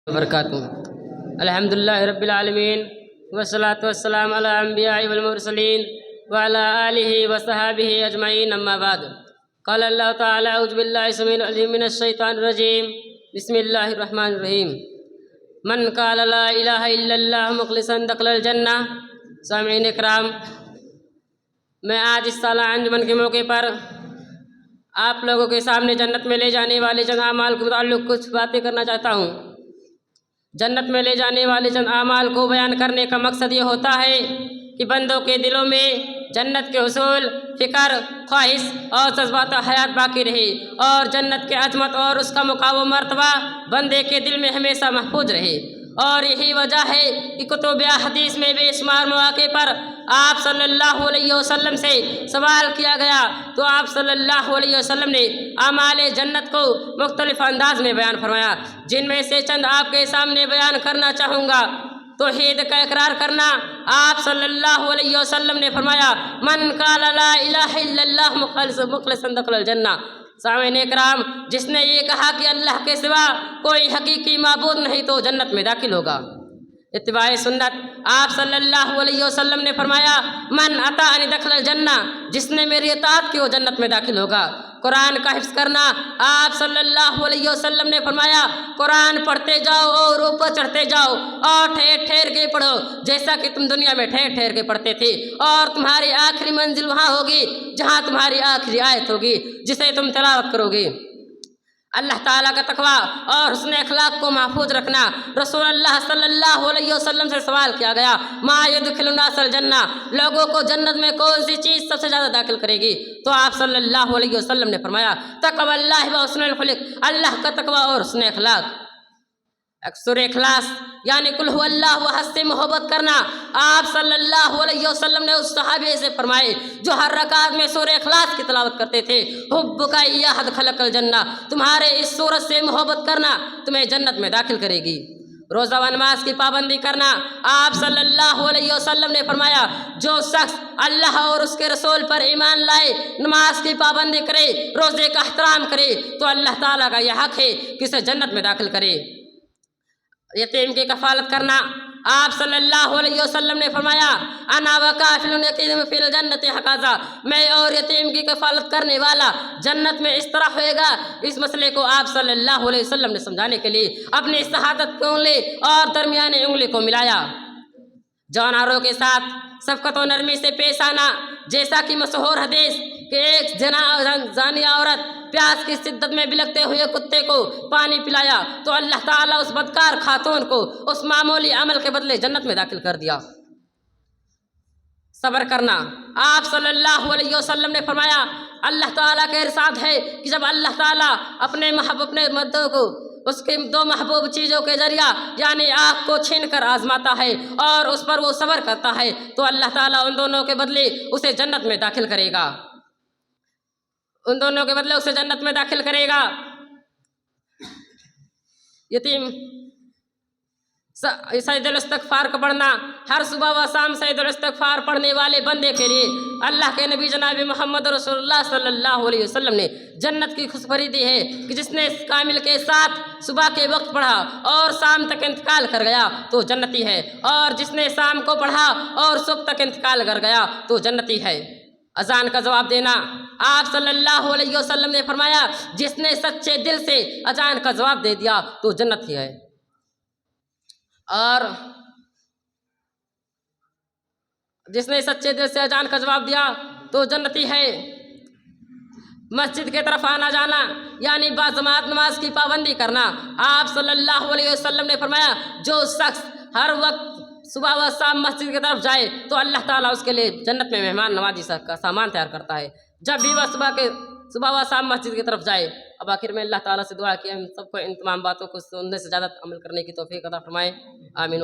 وبرکاتہ۔ الحمدللہ رب العالمین والصلاة والسلام علی الانبیاء والمرسلین وعلی آلہ وصحابہ اجمعین، اما بعد۔ قال اللہ تعالی اعوذ باللہ السمیع العلیم من الشیطان الرجیم، بسم اللہ الرحمن الرحیم۔ من قال لا الہ الا اللہ مخلصا دخل الجنہ۔ سامعین اکرام، میں آج اس سالہ انجمن کے موقع پر آپ لوگوں کے سامنے جنت میں لے جانے والے چند اعمال کے متعلق کچھ باتیں کرنا چاہتا ہوں۔ جنت میں لے جانے والے چند اعمال کو بیان کرنے کا مقصد یہ ہوتا ہے کہ بندوں کے دلوں میں جنت کے حصول، فکر، خواہش اور جذبات حیات باقی رہے، اور جنت کے عظمت اور اس کا مقام و مرتبہ بندے کے دل میں ہمیشہ محفوظ رہے۔ اور یہی وجہ ہے کہ کتب حدیث میں بے شمار مواقع پر آپ صلی اللہ علیہ وسلم سے سوال کیا گیا تو آپ صلی اللہ علیہ وسلم نے اعمال جنت کو مختلف انداز میں بیان فرمایا، جن میں سے چند آپ کے سامنے بیان کرنا چاہوں گا۔ توحید کا اقرار کرنا، آپ صلی اللہ علیہ وسلم نے فرمایا من قال لا الہ الا اللہ مخلصا دخل الجنہ۔ سامعین اکرام، جس نے یہ کہا کہ اللہ کے سوا کوئی حقیقی معبود نہیں تو جنت میں داخل ہوگا۔ اتباع سنت، آپ صلی اللہ علیہ وسلم نے فرمایا من اطاعنی دخل الجنہ، جس نے میری اطاعت کی وہ جنت میں داخل ہوگا۔ قرآن کا حفظ کرنا، آپ صلی اللہ علیہ وسلم نے فرمایا قرآن پڑھتے جاؤ اور اوپر چڑھتے جاؤ اور ٹھہر ٹھہر کے پڑھو، جیسا کہ تم دنیا میں ٹھہر ٹھہر کے پڑھتے تھے، اور تمہاری آخری منزل وہاں ہوگی جہاں تمہاری آخری آیت ہوگی جسے تم تلاوت کرو گے۔ اللہ تعالیٰ کا تقویٰ اور حسن اخلاق کو محفوظ رکھنا۔ رسول اللہ صلی اللہ علیہ وسلم سے سوال کیا گیا ما يدخل الناس الجنہ، لوگوں کو جنت میں کون سی چیز سب سے زیادہ داخل کرے گی؟ تو آپ صلی اللہ علیہ وسلم نے فرمایا تقوی اللہ و حسن الخلق، اللہ کا تقویٰ اور حسن اخلاق۔ سورہ اخلاص یعنی قل هو اللہ احد سے محبت کرنا، آپ صلی اللہ علیہ وسلم نے اس صحابی سے فرمائے جو ہر رکعت میں سورہ اخلاص کی تلاوت کرتے تھے حبک ایاہ ادخلک الجنہ، تمہارے اس سورت سے محبت کرنا تمہیں جنت میں داخل کرے گی۔ روزہ و نماز کی پابندی کرنا، آپ صلی اللہ علیہ وسلم نے فرمایا جو شخص اللہ اور اس کے رسول پر ایمان لائے، نماز کی پابندی کرے، روزے کا احترام کرے تو اللہ تعالیٰ کا یہ حق ہے کہ اسے جنت میں داخل کرے۔ یتیم کی کفالت کرنا، آپ صلی اللہ علیہ وسلم نے فرمایا انا وکافل الیتیم فی الجنۃ ھکذا، میں اور یتیم کی کفالت کرنے والا جنت میں اس طرح ہوئے گا۔ اس مسئلے کو آپ صلی اللہ علیہ وسلم نے سمجھانے کے لیے اپنی شہادت کی انگلی اور درمیانی انگلی کو ملایا۔ جانوروں کے ساتھ شفقت و نرمی سے پیش آنا، جیسا کہ مشہور حدیث کہ ایک زانی عورت پیاس کی شدت میں بلکتے ہوئے کتے کو پانی پلایا تو اللہ تعالیٰ اس بدکار خاتون کو اس معمولی عمل کے بدلے جنت میں داخل کر دیا۔ صبر کرنا، آپ صلی اللہ علیہ وسلم نے فرمایا اللہ تعالیٰ کا ارشاد ہے کہ جب اللہ تعالیٰ اپنے مردوں کو اس کے دو محبوب چیزوں کے ذریعہ یعنی آنکھ کو چھین کر آزماتا ہے اور اس پر وہ صبر کرتا ہے تو اللہ تعالیٰ ان دونوں کے بدلے اسے جنت میں داخل کرے گا، ان دونوں کے بدلے اسے جنت میں داخل کرے گا۔ یتیم سعید الاستغفار کا پڑھنا، ہر صبح و شام سعید الاستغفار پڑھنے والے بندے کے لیے اللہ کے نبی جناب محمد رسول اللہ صلی اللہ علیہ وسلم نے جنت کی خوشخبری دی ہے کہ جس نے کامل کے ساتھ صبح کے وقت پڑھا اور شام تک انتقال کر گیا تو جنتی ہے، اور جس نے شام کو پڑھا اور صبح تک انتقال کر گیا تو جنتی ہے۔ اذان کا جواب دینا، آپ صلی اللہ علیہ وسلم نے فرمایا جس نے سچے دل سے اذان کا جواب دے دیا تو جنتی ہے، اور جس نے سچے دل سے اذان کا جواب دیا تو جنتی ہے۔ مسجد کی طرف آنا جانا یعنی باجماعت نماز کی پابندی کرنا، آپ صلی اللہ علیہ وسلم نے فرمایا جو شخص ہر وقت صبح و شام مسجد کی طرف جائے تو اللہ تعالیٰ اس کے لیے جنت میں مہمان نوازی کا سامان تیار کرتا ہے، جب بھی وہ صبح و شام مسجد کی طرف جائے۔ اب آخر میں اللہ تعالیٰ سے دعا کہ ہم سب کو ان تمام باتوں کو سننے سے زیادہ عمل کرنے کی توفیق عطا فرمائے، آمین۔